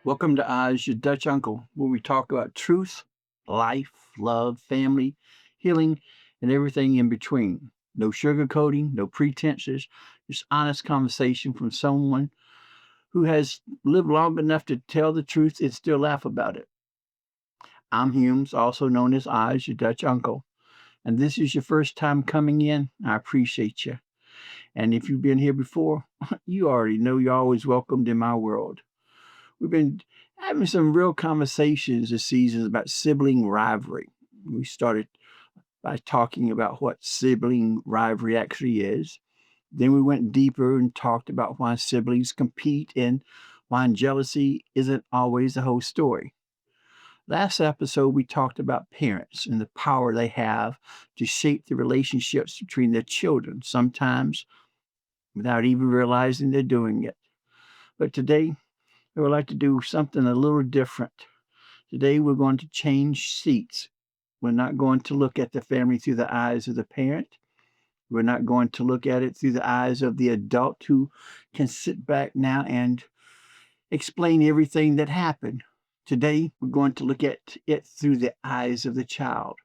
Welcome to Oz, your Dutch uncle, where we talk about truth, life, love, family, healing, and everything in between. No sugarcoating, no pretenses, just honest conversation from someone who has lived long enough to tell the truth and still laugh about it. I'm Hoomes, also known as Oz, your Dutch uncle, and this is your first time coming in. I appreciate you. And if you've been here before, you already know you're always welcomed in my world. We've been having some real conversations this season about sibling rivalry. We started by talking about what sibling rivalry actually is. Then we went deeper and talked about why siblings compete and why jealousy isn't always the whole story. Last episode, we talked about parents and the power they have to shape the relationships between their children, sometimes without even realizing they're doing it. But today, I would like to do something a little different. Today, we're going to change seats. We're not going to look at the family through the eyes of the parent. We're not going to look at it through the eyes of the adult who can sit back now and explain everything that happened. Today, we're going to look at it through the eyes of the child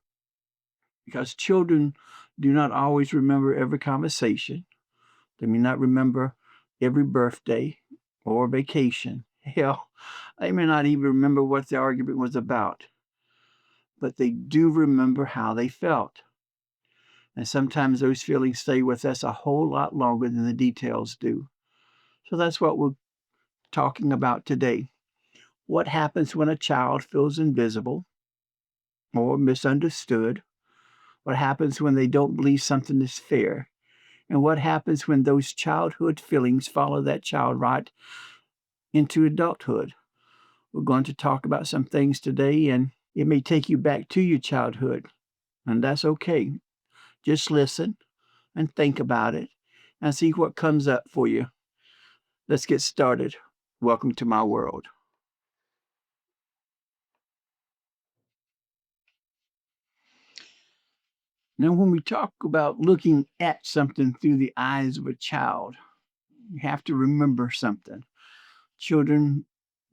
because children do not always remember every conversation. They may not remember every birthday or vacation. Hell, they may not even remember what the argument was about, but they do remember how they felt. And sometimes those feelings stay with us a whole lot longer than the details do. So that's what we're talking about today. What happens when a child feels invisible or misunderstood? What happens when they don't believe something is fair? And what happens when those childhood feelings follow that child right into adulthood? We're going to talk about some things today, and it may take you back to your childhood, and that's okay. Just listen and think about it and see what comes up for you. Let's get started. Welcome to my world. Now, when we talk about looking at something through the eyes of a child, you have to remember something. Children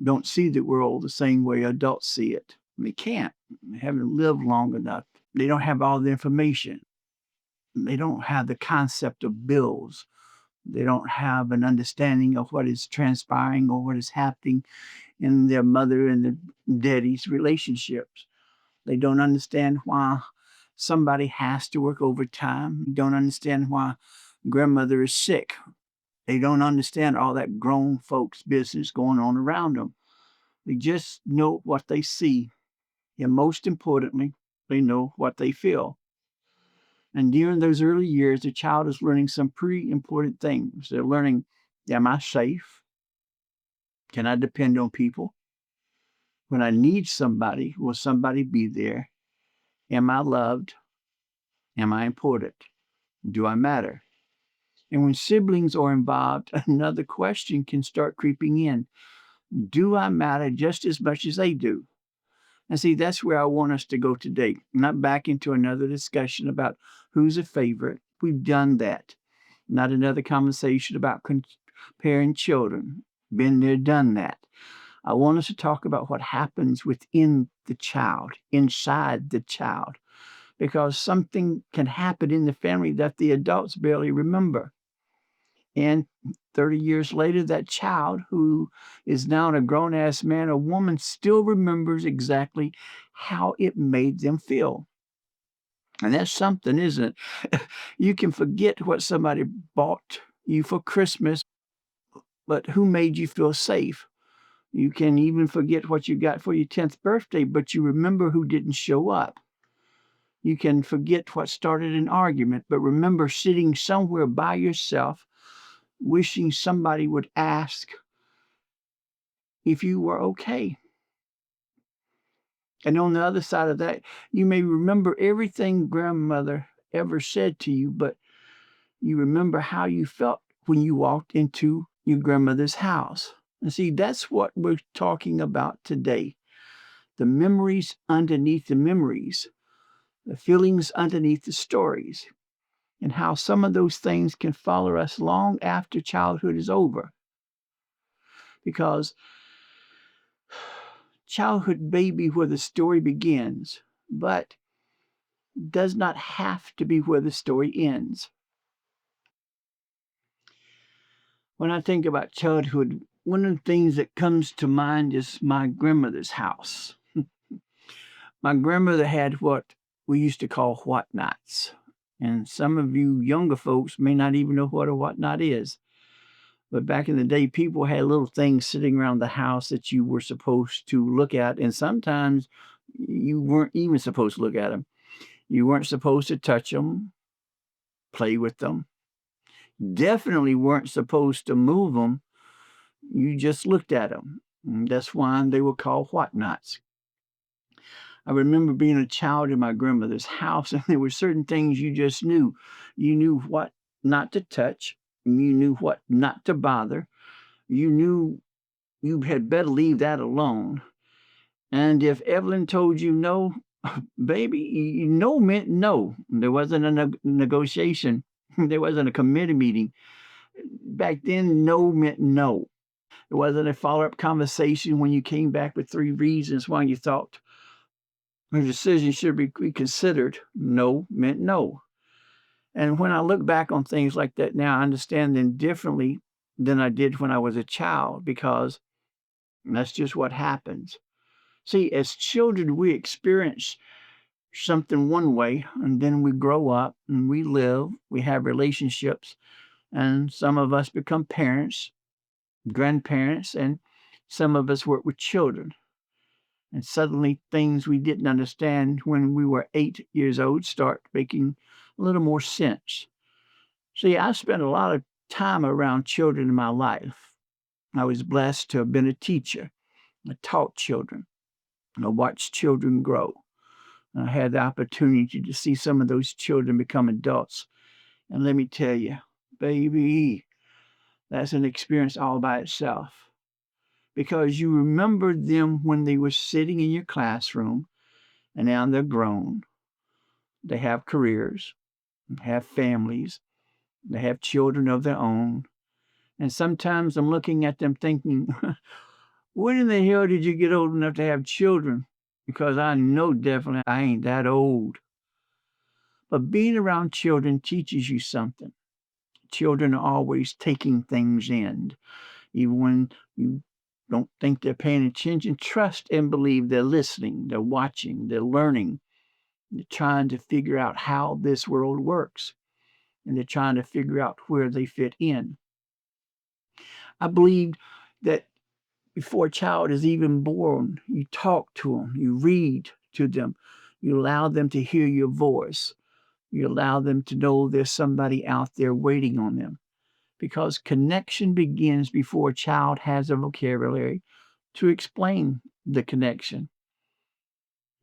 don't see the world the same way adults see it. They can't. They haven't lived long enough. They don't have all the information. They don't have the concept of bills. They don't have an understanding of what is transpiring or what is happening in their mother and their daddy's relationships. They don't understand why somebody has to work overtime. They don't understand why grandmother is sick. They don't understand all that grown folks' business going on around them. They just know what they see. And most importantly, they know what they feel. And during those early years, the child is learning some pretty important things. They're learning, am I safe? Can I depend on people? When I need somebody, will somebody be there? Am I loved? Am I important? Do I matter? And when siblings are involved, another question can start creeping in. Do I matter just as much as they do? And see, that's where I want us to go today, not back into another discussion about who's a favorite. We've done that. Not another conversation about comparing children. Been there, done that. I want us to talk about what happens within the child, inside the child, because something can happen in the family that the adults barely remember. And 30 years later, that child who is now a grown ass man or woman still remembers exactly how it made them feel. And that's something, isn't it? You can forget what somebody bought you for Christmas, but who made you feel safe? You can even forget what you got for your 10th birthday, but you remember who didn't show up. You can forget what started an argument, but remember sitting somewhere by yourself, wishing somebody would ask if you were okay. And on the other side of that, you may remember everything grandmother ever said to you, but you remember how you felt when you walked into your grandmother's house. And see, that's what we're talking about today. The memories underneath the memories, the feelings underneath the stories, and how some of those things can follow us long after childhood is over. Because childhood may be where the story begins, but does not have to be where the story ends. When I think about childhood, one of the things that comes to mind is my grandmother's house. My grandmother had what we used to call whatnots. And some of you younger folks may not even know what a whatnot is. But back in the day, people had little things sitting around the house that you were supposed to look at. And sometimes you weren't even supposed to look at them. You weren't supposed to touch them, play with them. Definitely weren't supposed to move them. You just looked at them. That's why they were called whatnots. I remember being a child in my grandmother's house, and there were certain things you just knew. You knew what not to touch. You knew what not to bother. You knew you had better leave that alone. And if Evelyn told you no, baby, no meant no. There wasn't a negotiation. There wasn't a committee meeting. Back then, no meant no. It wasn't a follow-up conversation when you came back with 3 reasons why you thought a decision should be reconsidered. No meant no. And when I look back on things like that now, I understand them differently than I did when I was a child because that's just what happens. See, as children, we experience something one way, and then we grow up and we live, we have relationships, and some of us become parents, grandparents, and some of us work with children. And suddenly, things we didn't understand when we were 8 years old start making a little more sense. See, I spent a lot of time around children in my life. I was blessed to have been a teacher. I taught children. I watched children grow. And I had the opportunity to see some of those children become adults. And let me tell you, baby, that's an experience all by itself. Because you remember them when they were sitting in your classroom, and now they're grown. They have careers, have families, they have children of their own. And sometimes I'm looking at them thinking, when in the hell did you get old enough to have children? Because I know definitely I ain't that old. But being around children teaches you something. Children are always taking things in. Even when you don't think they're paying attention, trust and believe they're listening, they're watching, they're learning. They're trying to figure out how this world works. And they're trying to figure out where they fit in. I believe that before a child is even born, you talk to them, you read to them, you allow them to hear your voice, you allow them to know there's somebody out there waiting on them. Because connection begins before a child has a vocabulary to explain the connection.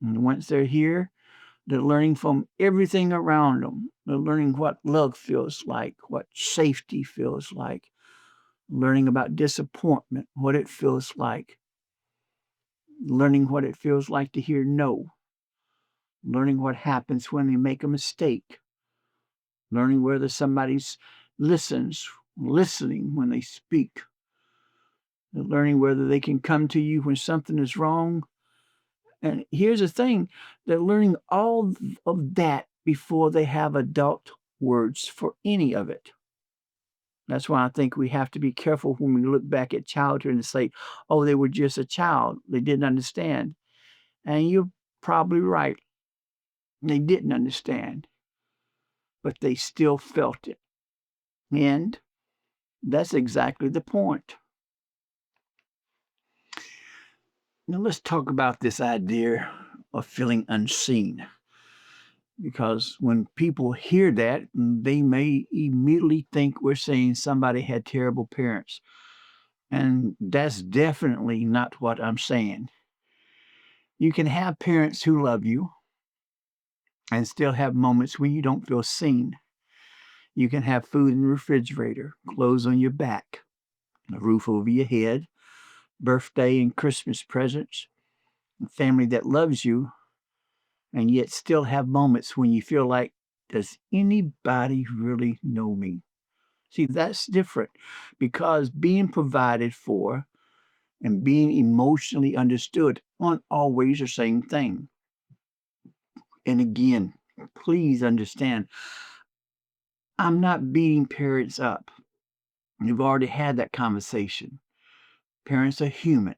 And once they're here, they're learning from everything around them. They're learning what love feels like, what safety feels like, learning about disappointment, what it feels like, learning what it feels like to hear no, learning what happens when they make a mistake, learning whether somebody's listening when they speak, learning whether they can come to you when something is wrong. And here's the thing, they're learning all of that before they have adult words for any of it. That's why I think we have to be careful when we look back at childhood and say, oh, they were just a child. They didn't understand. And you're probably right. They didn't understand, but they still felt it. And that's exactly the point. Now, let's talk about this idea of feeling unseen. Because when people hear that, they may immediately think we're saying somebody had terrible parents. And that's definitely not what I'm saying. You can have parents who love you and still have moments when you don't feel seen. You can have food in the refrigerator, clothes on your back, a roof over your head, birthday and Christmas presents, a family that loves you, and yet still have moments when you feel like, does anybody really know me? See, that's different because being provided for and being emotionally understood aren't always the same thing. And again, please understand, I'm not beating parents up. You've already had that conversation. Parents are human.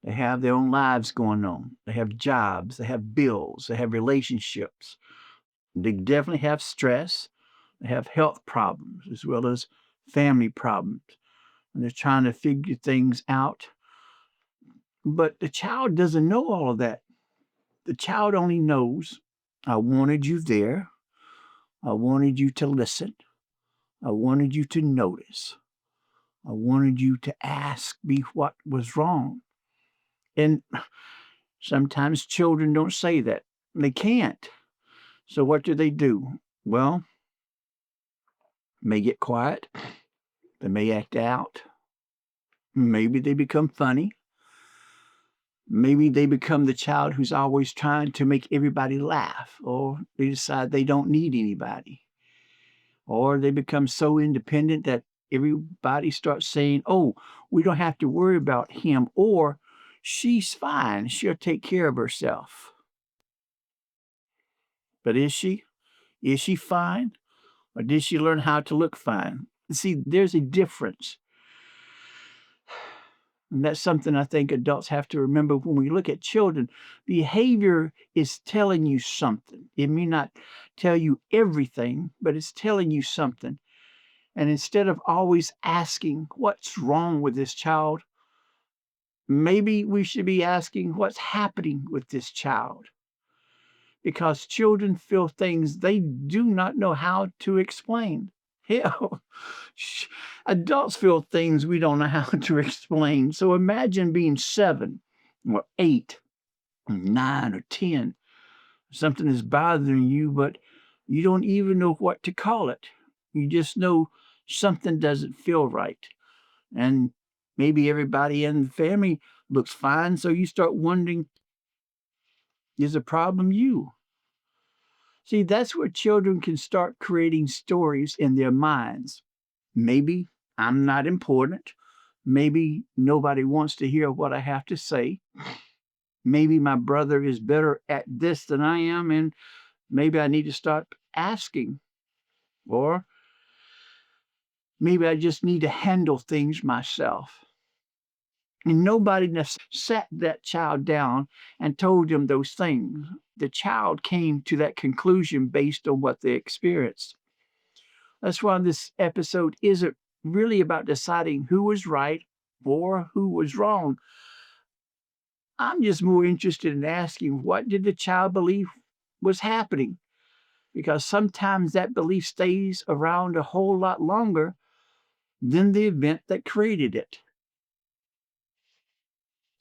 They have their own lives going on. They have jobs, they have bills, they have relationships. They definitely have stress. They have health problems as well as family problems. And they're trying to figure things out. But the child doesn't know all of that. The child only knows, I wanted you there. I wanted you to listen. I wanted you to notice. I wanted you to ask me what was wrong. And sometimes children don't say that. They can't. So what do? Well, may get quiet. They may act out. Maybe they become funny. Maybe they become the child who's always trying to make everybody laugh, or they decide they don't need anybody, or they become so independent that everybody starts saying, oh, we don't have to worry about him, or she's fine. She'll take care of herself. But is she? Is she fine? Or did she learn how to look fine? See, there's a difference. And that's something I think adults have to remember when we look at children. Behavior is telling you something. It may not tell you everything, but it's telling you something. And instead of always asking, what's wrong with this child? Maybe we should be asking, what's happening with this child? Because children feel things they do not know how to explain. Hell, adults feel things we don't know how to explain. So imagine being 7 or 8, or 9 or 10. Something is bothering you, but you don't even know what to call it. You just know something doesn't feel right. And maybe everybody in the family looks fine. So you start wondering, is the problem you? See, that's where children can start creating stories in their minds. Maybe I'm not important. Maybe nobody wants to hear what I have to say. Maybe my brother is better at this than I am, and maybe I need to start asking. Or maybe I just need to handle things myself. And nobody sat that child down and told them those things. The child came to that conclusion based on what they experienced. That's why this episode isn't really about deciding who was right or who was wrong. I'm just more interested in asking, what did the child believe was happening? Because sometimes that belief stays around a whole lot longer than the event that created it.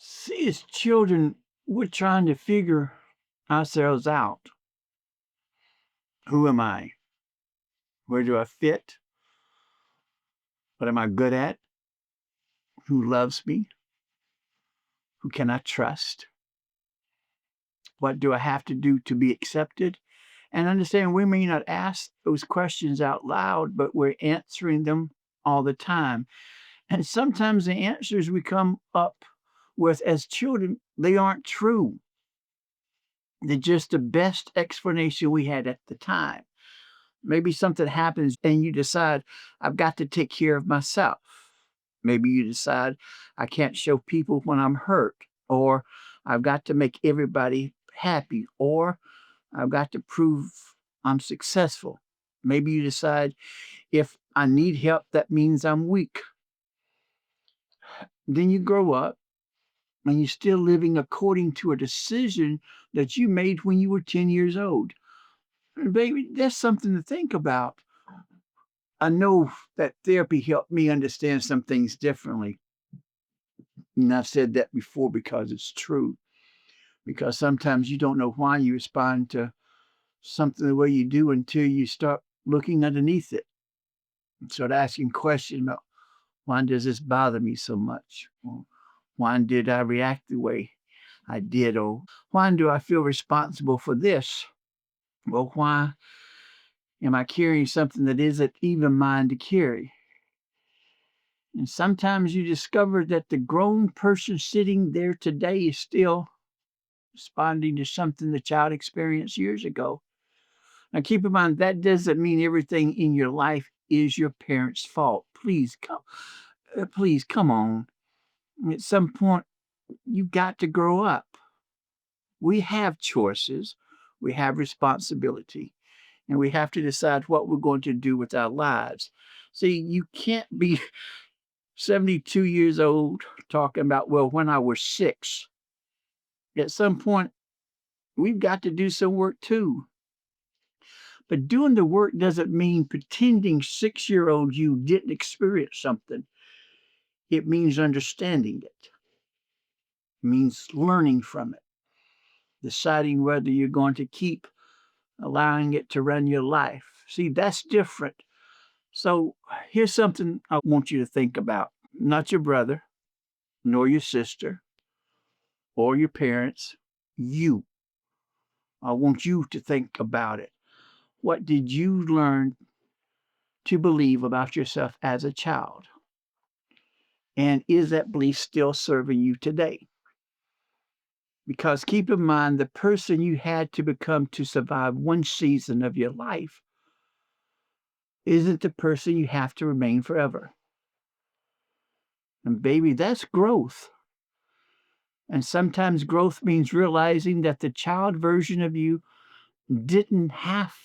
See, as children, we're trying to figure ourselves out. Who am I? Where do I fit? What am I good at? Who loves me? Who can I trust? What do I have to do to be accepted? And understand, we may not ask those questions out loud, but we're answering them all the time. And sometimes the answers we come up with as children, they aren't true. They're just the best explanation we had at the time. Maybe something happens and you decide, I've got to take care of myself. Maybe you decide, I can't show people when I'm hurt, or I've got to make everybody happy, or I've got to prove I'm successful. Maybe you decide, if I need help, that means I'm weak. Then you grow up and you're still living according to a decision that you made when you were 10 years old. And baby, that's something to think about. I know that therapy helped me understand some things differently. And I've said that before because it's true. Because sometimes you don't know why you respond to something the way you do until you start looking underneath it and start asking questions about, why does this bother me so much? Or why did I react the way I did? Or why do I feel responsible for this? Well, why am I carrying something that isn't even mine to carry? And sometimes you discover that the grown person sitting there today is still responding to something the child experienced years ago. Now, keep in mind, that doesn't mean everything in your life is your parents' fault. Please come on. At some point, you got to grow up. We have choices, we have responsibility, and we have to decide what we're going to do with our lives. See, you can't be 72 years old talking about, well, when I was 6. At some point, we've got to do some work too. But doing the work doesn't mean pretending 6-year-old you didn't experience something. It means understanding it. It means learning from it, deciding whether you're going to keep allowing it to run your life. See, that's different. So here's something I want you to think about. Not your brother, nor your sister, or your parents. You. I want you to think about it. What did you learn to believe about yourself as a child? And is that belief still serving you today? Because keep in mind, the person you had to become to survive one season of your life isn't the person you have to remain forever. And baby, that's growth. And sometimes growth means realizing that the child version of you didn't have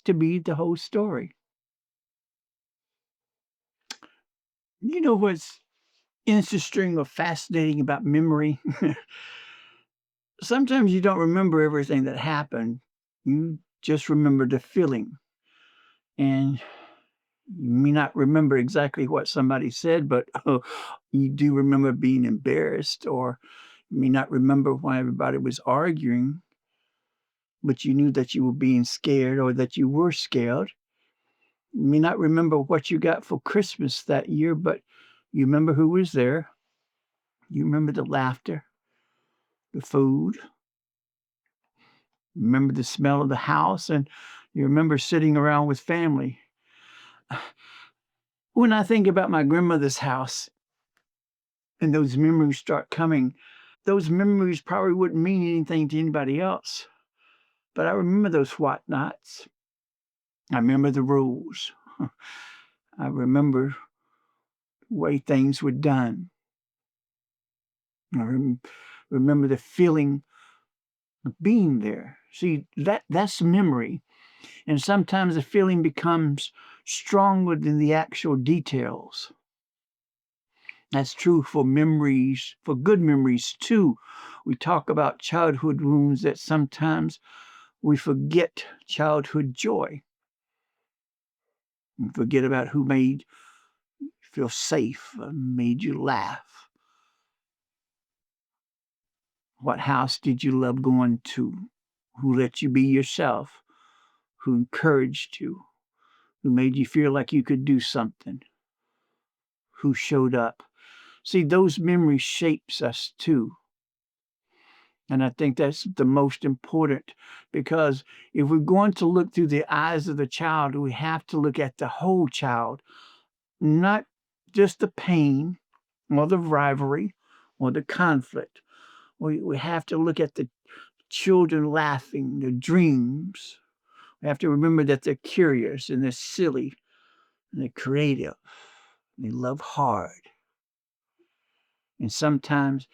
to be the whole story. You know what's interesting or fascinating about memory? Sometimes you don't remember everything that happened. You just remember the feeling. And you may not remember exactly what somebody said, but you do remember being embarrassed, or you may not remember why everybody was arguing, but you knew that you were being scared or that you were scared. You may not remember what you got for Christmas that year, but you remember who was there. You remember the laughter, the food, you remember the smell of the house, and you remember sitting around with family. When I think about my grandmother's house and those memories start coming, those memories probably wouldn't mean anything to anybody else. But I remember those whatnots. I remember the rules. I remember the way things were done. I remember the feeling of being there. See, that's memory. And sometimes the feeling becomes stronger than the actual details. That's true for memories, for good memories too. We talk about childhood wounds that sometimes we forget childhood joy. We forget about who made you feel safe, made you laugh. What house did you love going to? Who let you be yourself? Who encouraged you? Who made you feel like you could do something? Who showed up? See, those memories shapes us too. And I think that's the most important, because if we're going to look through the eyes of the child, we have to look at the whole child, not just the pain or the rivalry or the conflict. We have to look at the children laughing, the dreams. We have to remember that they're curious and they're silly and they're creative. And they love hard. And sometimes,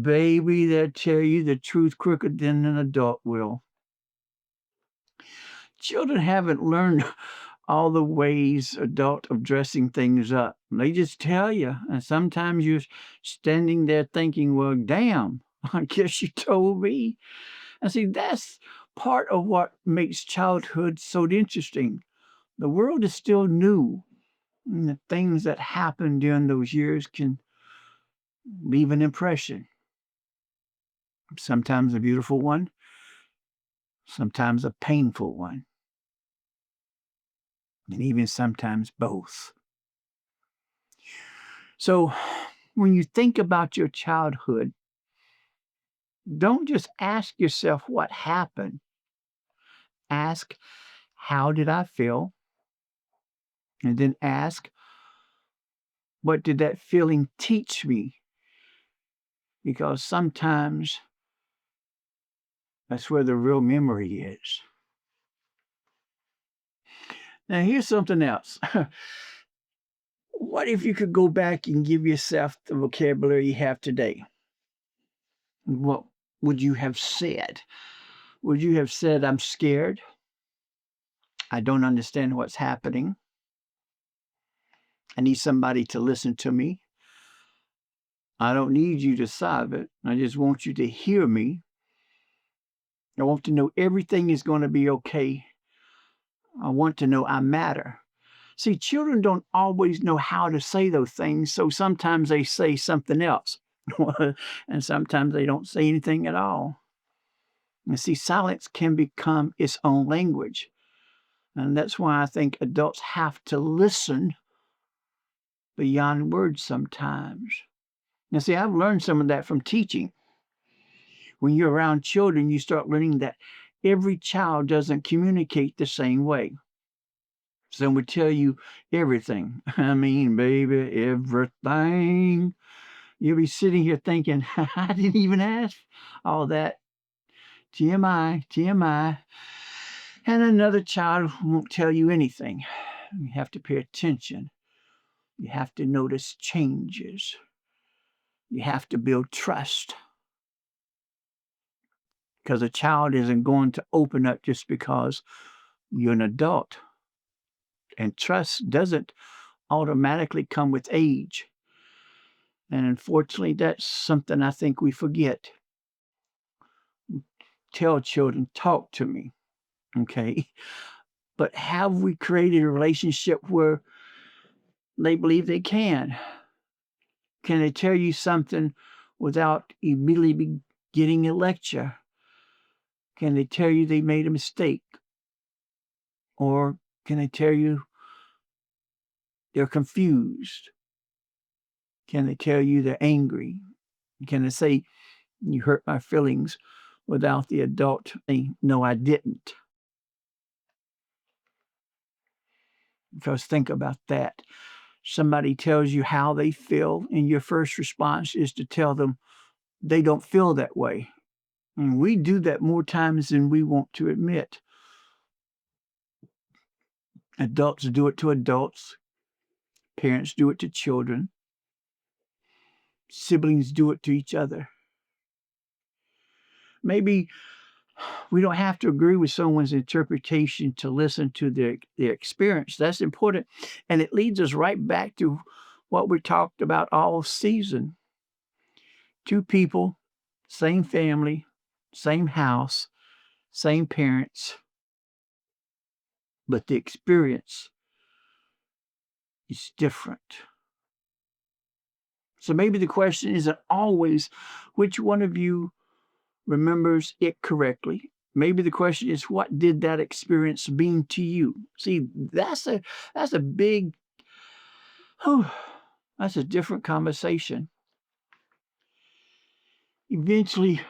baby, they'll tell you the truth quicker than an adult will. Children haven't learned all the ways adult of dressing things up. They just tell you. And sometimes you're standing there thinking, well, damn, I guess you told me. And see, that's part of what makes childhood so interesting. The world is still new. And the things that happen during those years can leave an impression. Sometimes a beautiful one, sometimes a painful one, and even sometimes both. So when you think about your childhood, don't just ask yourself what happened. Ask, how did I feel? And then ask, what did that feeling teach me? Because sometimes that's where the real memory is. Now, here's something else. What if you could go back and give yourself the vocabulary you have today? What would you have said? Would you have said, I'm scared? I don't understand what's happening. I need somebody to listen to me. I don't need you to solve it. I just want you to hear me. I want to know everything is going to be okay. I want to know I matter. See, children don't always know how to say those things, so sometimes they say something else. And sometimes they don't say anything at all. And see, silence can become its own language. And that's why I think adults have to listen beyond words sometimes. Now, see, I've learned some of that from teaching. When you're around children, you start learning that every child doesn't communicate the same way. Some would tell you everything. I mean, baby, everything. You'll be sitting here thinking, I didn't even ask all that. TMI, TMI. And another child won't tell you anything. You have to pay attention. You have to notice changes. You have to build trust. Because a child isn't going to open up just because you're an adult. And trust doesn't automatically come with age. And unfortunately, that's something I think we forget. Tell children, talk to me. Okay. But have we created a relationship where they believe they can? Can they tell you something without immediately getting a lecture? Can they tell you they made a mistake? Or can they tell you they're confused? Can they tell you they're angry? Can they say, you hurt my feelings without the adult saying, no, I didn't? Because think about that. Somebody tells you how they feel, and your first response is to tell them they don't feel that way. And we do that more times than we want to admit. Adults do it to adults, parents do it to children, siblings do it to each other. Maybe we don't have to agree with someone's interpretation to listen to their experience. That's important. And it leads us right back to what we talked about all season. Two people, same family, same house, same parents, but the experience is different. So maybe the question isn't always which one of you remembers it correctly. Maybe the question is, what did that experience mean to you? See, that's a big, whew, that's a different conversation. Eventually,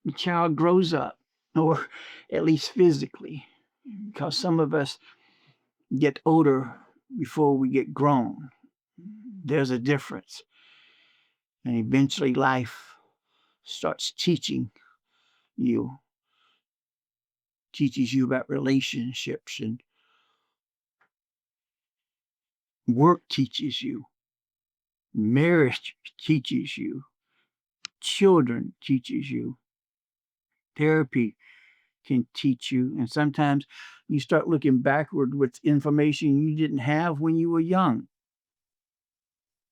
the child grows up, or at least physically, because some of us get older before we get grown. There's a difference. And eventually, life starts you, teaches you about relationships, and work teaches you, marriage teaches you, children teaches you, therapy can teach you, and sometimes you start looking backward with information you didn't have when you were young.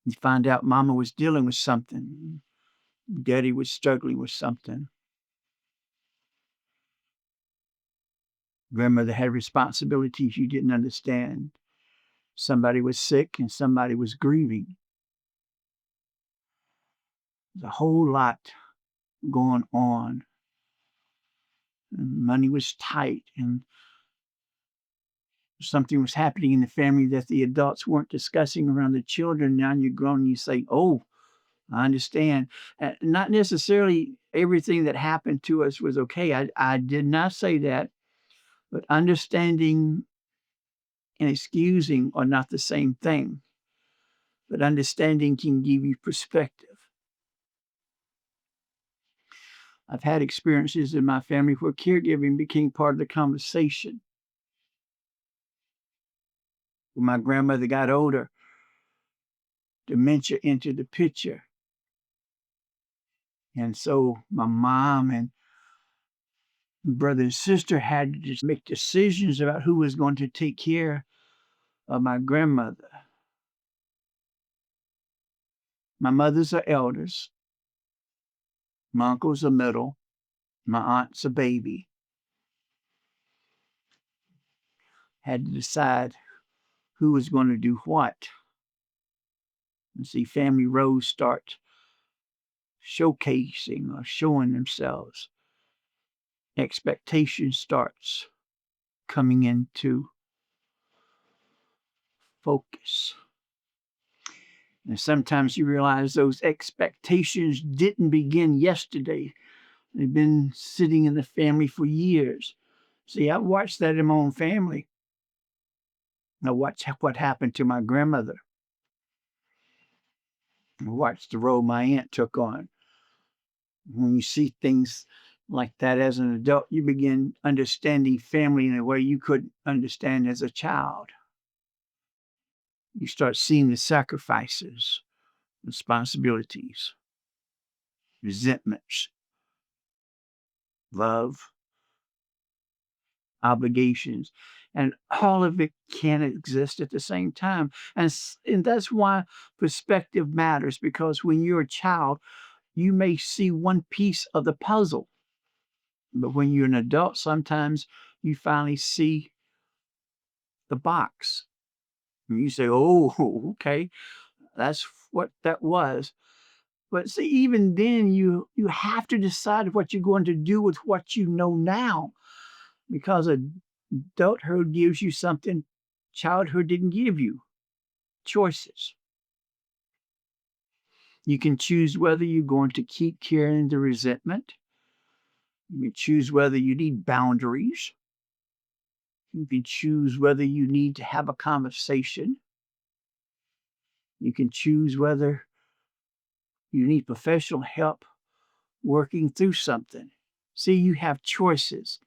You find out mama was dealing with something, daddy was struggling with something, grandmother had responsibilities you didn't understand, somebody was sick and somebody was grieving. There's a whole lot going on. And money was tight, and something was happening in the family that the adults weren't discussing around the children. Now you're grown and you say, oh, I understand. Not necessarily everything that happened to us was okay. I did not say that. But understanding and excusing are not the same thing, but understanding can give you perspective. I've had experiences in my family where caregiving became part of the conversation. When my grandmother got older, dementia entered the picture. And so my mom and brother and sister had to just make decisions about who was going to take care of my grandmother. My mother's are elders, my uncle's a middle, my aunt's a baby. Had to decide who was going to do what. And see, family roles start showcasing or showing themselves. Expectation starts coming into focus. And sometimes you realize those expectations didn't begin yesterday. They've been sitting in the family for years. See, I watched that in my own family. I watched what happened to my grandmother. I watched the role my aunt took on. When you see things like that as an adult, you begin understanding family in a way you couldn't understand as a child. You start seeing the sacrifices, responsibilities, resentments, love, obligations, and all of it can exist at the same time. And that's why perspective matters, because when you're a child, you may see one piece of the puzzle. But when you're an adult, sometimes you finally see the box. And you say, oh, okay, that's what that was. But see, even then, you have to decide what you're going to do with what you know now, because adulthood gives you something childhood didn't give you: choices. You can choose whether you're going to keep carrying the resentment. You can choose whether you need boundaries. You can choose whether you need to have a conversation. You can choose whether you need professional help working through something. See, you have choices.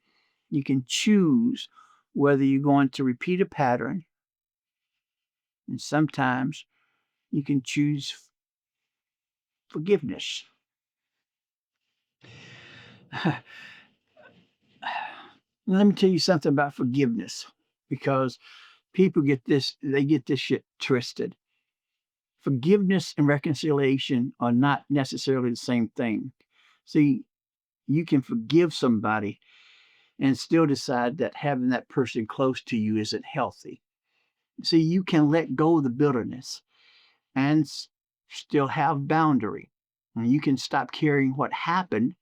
You can choose whether you're going to repeat a pattern, and sometimes you can choose forgiveness. Let me tell you something about forgiveness, because people they get this shit twisted. Forgiveness and reconciliation are not necessarily the same thing. See, you can forgive somebody and still decide that having that person close to you isn't healthy. See, you can let go of the bitterness and still have boundary. And you can stop carrying what happened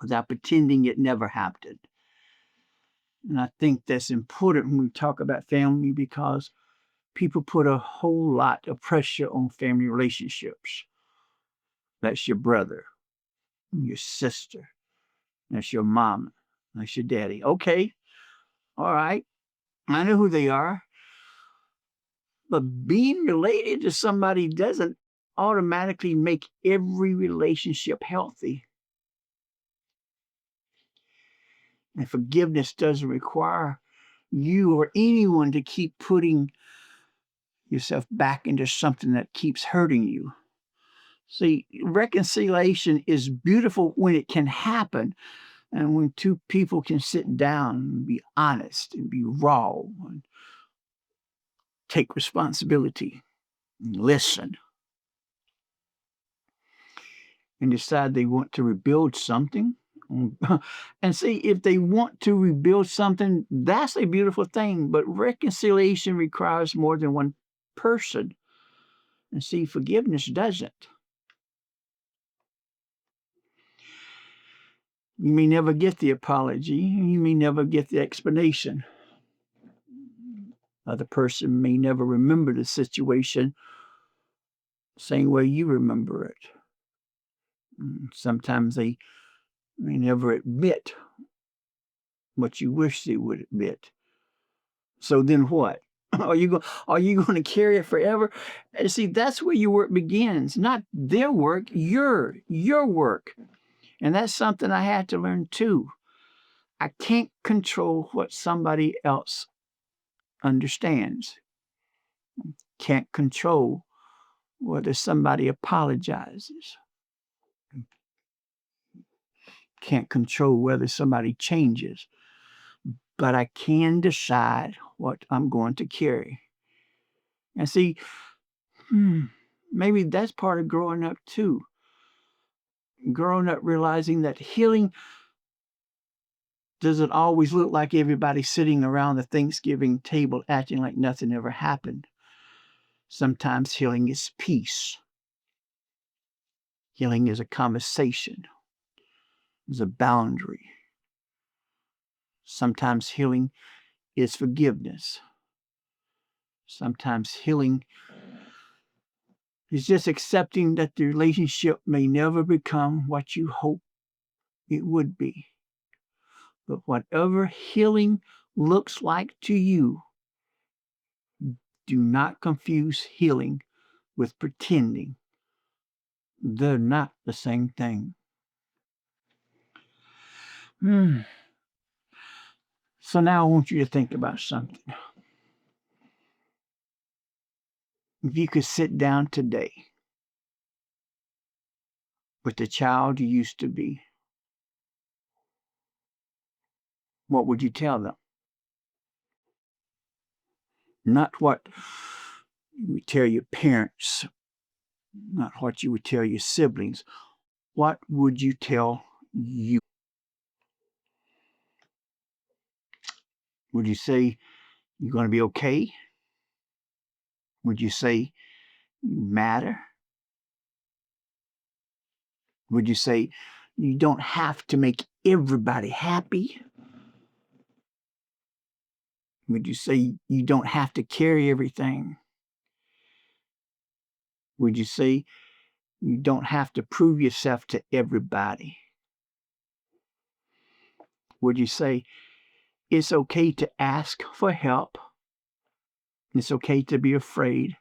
without pretending it never happened. And I think that's important when we talk about family, because people put a whole lot of pressure on family relationships. That's your brother, your sister, that's your mom, that's your daddy. Okay, all right, I know who they are. But being related to somebody doesn't automatically make every relationship healthy. And forgiveness doesn't require you or anyone to keep putting yourself back into something that keeps hurting you. See, reconciliation is beautiful when it can happen, and when two people can sit down and be honest and be raw and take responsibility and listen and decide they want to rebuild something. And see, if they want to rebuild something, that's a beautiful thing. But reconciliation requires more than one person. And see, forgiveness doesn't. You may never get the apology, you may never get the explanation. The person may never remember the situation the same way you remember it. Sometimes they may never admit what you wish they would admit. So then what? Are you going to carry it forever? And see, that's where your work begins, not their work, your work. And that's something I had to learn too. I can't control what somebody else understands. Can't control whether somebody apologizes. Can't control whether somebody changes. But I can decide what I'm going to carry. And see, maybe that's part of growing up too. Growing up realizing that healing doesn't always look like everybody sitting around the Thanksgiving table acting like nothing ever happened. Sometimes healing is peace. Healing is a conversation, is a boundary. Sometimes healing is forgiveness. Sometimes healing is just accepting that the relationship may never become what you hope it would be. But whatever healing looks like to you, do not confuse healing with pretending. They're not the same thing. So now I want you to think about something. If you could sit down today with the child you used to be, what would you tell them? Not what you would tell your parents, not what you would tell your siblings. What would you tell you? Would you say you're going to be okay? Would you say you matter? Would you say you don't have to make everybody happy? Would you say you don't have to carry everything? Would you say you don't have to prove yourself to everybody? Would you say it's okay to ask for help? It's okay to be afraid?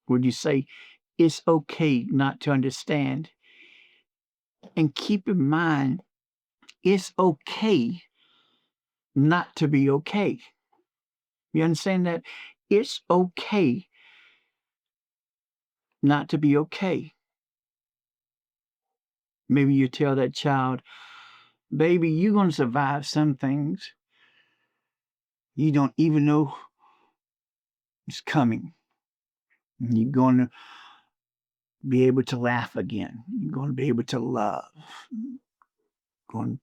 Would you say it's okay not to understand? And keep in mind, it's okay not to be okay. You understand that? It's okay not to be okay. Maybe you tell that child, baby, you're going to survive some things you don't even know is coming. You're going to be able to laugh again. You're going to be able to love. Going,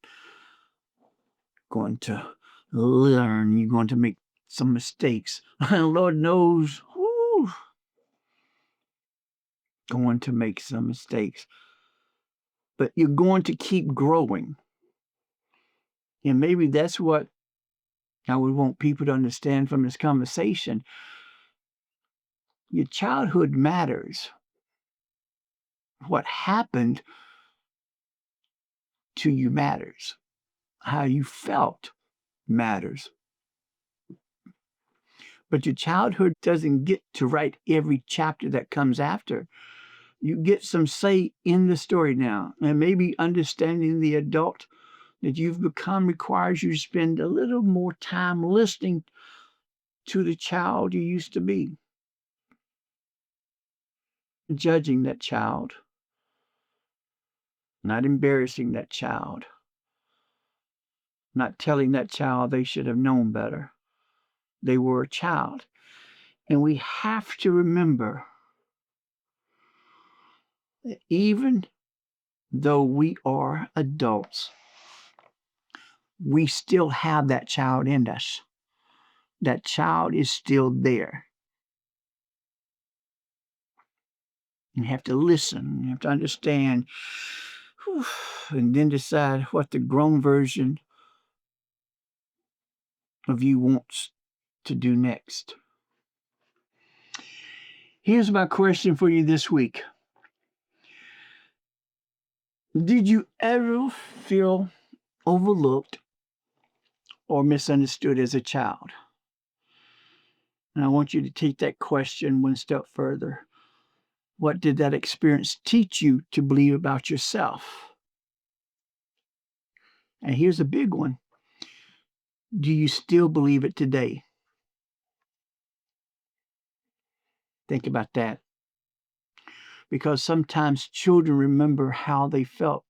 going to learn. You're going to make some mistakes. Lord knows, whew, going to make some mistakes. But you're going to keep growing. And maybe that's what I would want people to understand from this conversation. Your childhood matters. What happened to you matters. How you felt matters. But your childhood doesn't get to write every chapter that comes after. You get some say in the story now. And maybe understanding the adult that you've become requires you to spend a little more time listening to the child you used to be, judging that child, not embarrassing that child, not telling that child they should have known better. They were a child. And we have to remember that even though we are adults, we still have that child in us. That child is still there. You have to listen. You have to understand, and then decide what the grown version of you wants to do next. Here's my question for you this week. Did you ever feel overlooked or misunderstood as a child? And I want you to take that question one step further. What did that experience teach you to believe about yourself? And here's a big one. Do you still believe it today? Think about that. Because sometimes children remember how they felt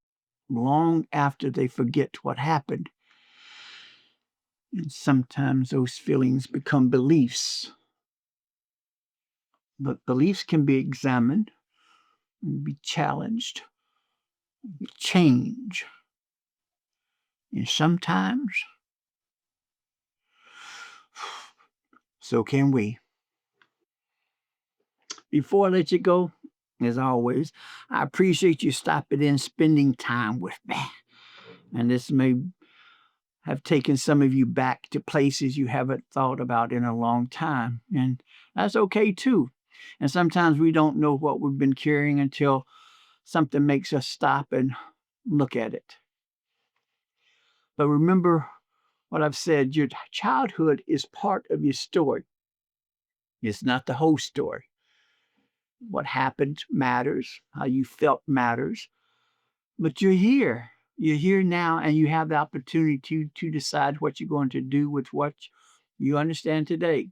long after they forget what happened. And sometimes those feelings become beliefs. But beliefs can be examined, be challenged, change. And sometimes, so can we. Before I let you go, as always, I appreciate you stopping in, spending time with me. And this may have taken some of you back to places you haven't thought about in a long time. And that's okay too. And sometimes we don't know what we've been carrying until something makes us stop and look at it. But remember what I've said, your childhood is part of your story. It's not the whole story. What happened matters, how you felt matters, but you're here. You're here now, and you have the opportunity to decide what you're going to do with what you understand today.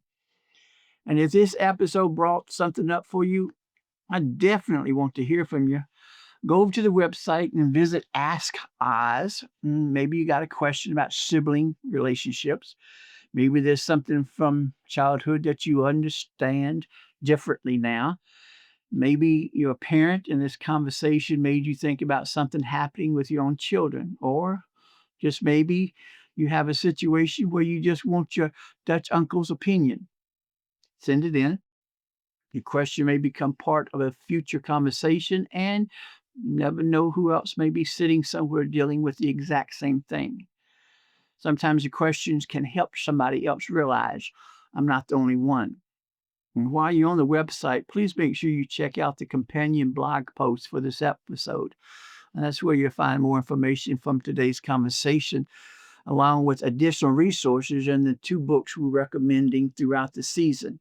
And if this episode brought something up for you, I definitely want to hear from you. Go over to the website and visit Ask Oz. Maybe you got a question about sibling relationships. Maybe there's something from childhood that you understand differently now. Maybe you're a parent and this conversation made you think about something happening with your own children. Or just maybe you have a situation where you just want your Dutch uncle's opinion. Send it in. Your question may become part of a future conversation, and you never know who else may be sitting somewhere dealing with the exact same thing. Sometimes the questions can help somebody else realize I'm not the only one. And while you're on the website, please make sure you check out the companion blog post for this episode. And that's where you'll find more information from today's conversation, along with additional resources and the two books we're recommending throughout the season.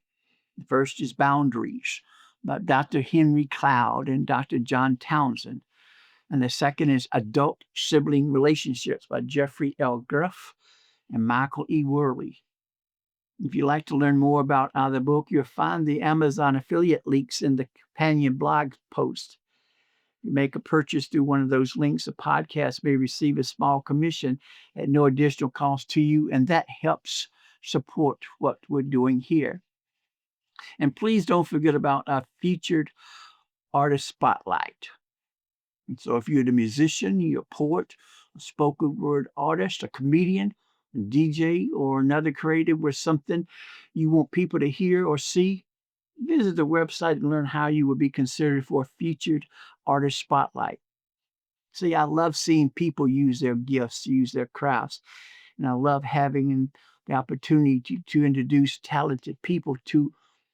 The first is Boundaries by Dr. Henry Cloud and Dr. John Townsend. And the second is Adult Sibling Relationships by Jeffrey L. Gruff and Michael E. Worley. If you'd like to learn more about either book, you'll find the Amazon affiliate links in the companion blog post. You make a purchase through one of those links, the podcast may receive a small commission at no additional cost to you, and that helps support what we're doing here. And please don't forget about our featured artist spotlight. And so if you're a musician, you're a poet, a spoken word artist, a comedian, a DJ, or another creative with something you want people to hear or see, visit the website and learn how you would be considered for a featured artist spotlight. See, I love seeing people use their gifts, use their crafts, and I love having the opportunity to introduce talented people to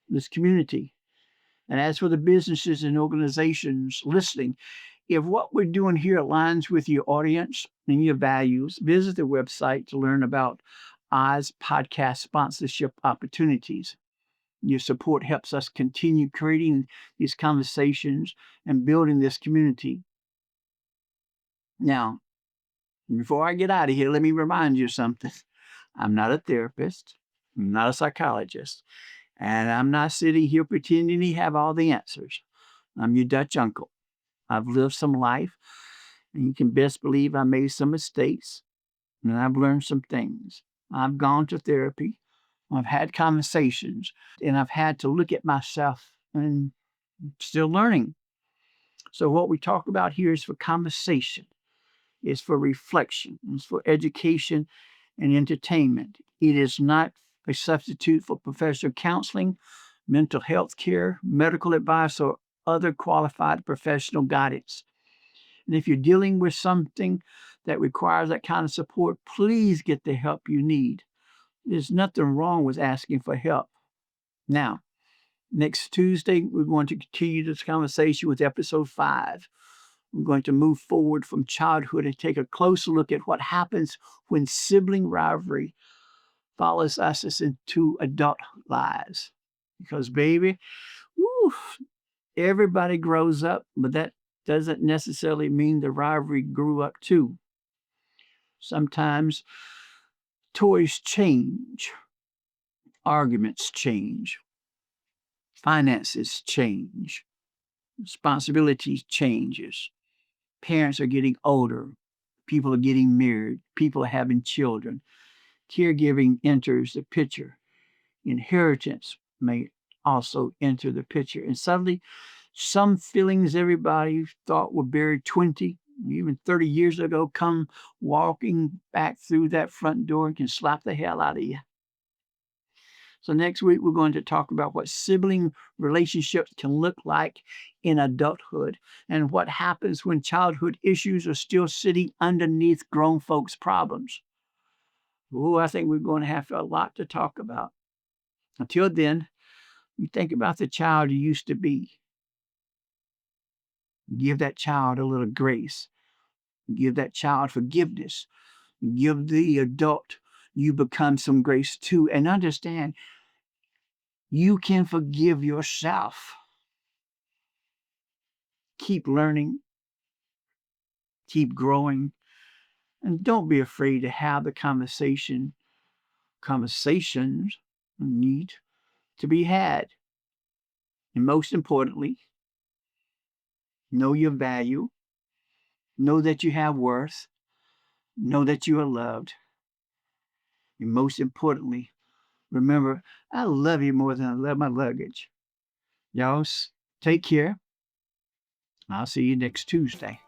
this community. And as for the businesses and organizations listening, if what we're doing here aligns with your audience and your values, visit the website to learn about Oz podcast sponsorship opportunities. Your support helps us continue creating these conversations and building this community. Now, before I get out of here, let me remind you something. I'm not a therapist, I'm not a psychologist, and I'm not sitting here pretending to have all the answers. I'm your Dutch uncle. I've lived some life, and you can best believe I made some mistakes, and I've learned some things. I've gone to therapy, I've had conversations, and I've had to look at myself and still learning. So, what we talk about here is for conversation, it's for reflection, it's for education and entertainment. It is not a substitute for professional counseling, mental health care, medical advice, or other qualified professional guidance. And if you're dealing with something that requires that kind of support, please get the help you need. There's nothing wrong with asking for help. Now, next Tuesday, we're going to continue this conversation with episode 5. We're going to move forward from childhood and take a closer look at what happens when sibling rivalry follows us into adult lives. Because, baby, woo, everybody grows up, but that doesn't necessarily mean the rivalry grew up too. Sometimes toys change, arguments change, finances change, responsibilities changes. Parents are getting older, people are getting married, people are having children. Caregiving enters the picture. Inheritance may also enter the picture. And suddenly, some feelings everybody thought were buried 20, even 30 years ago come walking back through that front door and can slap the hell out of you. So, next week, we're going to talk about what sibling relationships can look like in adulthood and what happens when childhood issues are still sitting underneath grown folks' problems. Oh, I think we're going to have a lot to talk about. Until then, you think about the child you used to be. Give that child a little grace. Give that child forgiveness. Give the adult you become some grace too. And understand you can forgive yourself. Keep learning, keep growing, and don't be afraid to have the conversations need to be had. And most importantly, know your value, know that you have worth, know that you are loved, and most importantly, remember, I love you more than I love my luggage. Y'all take care. I'll see you next Tuesday.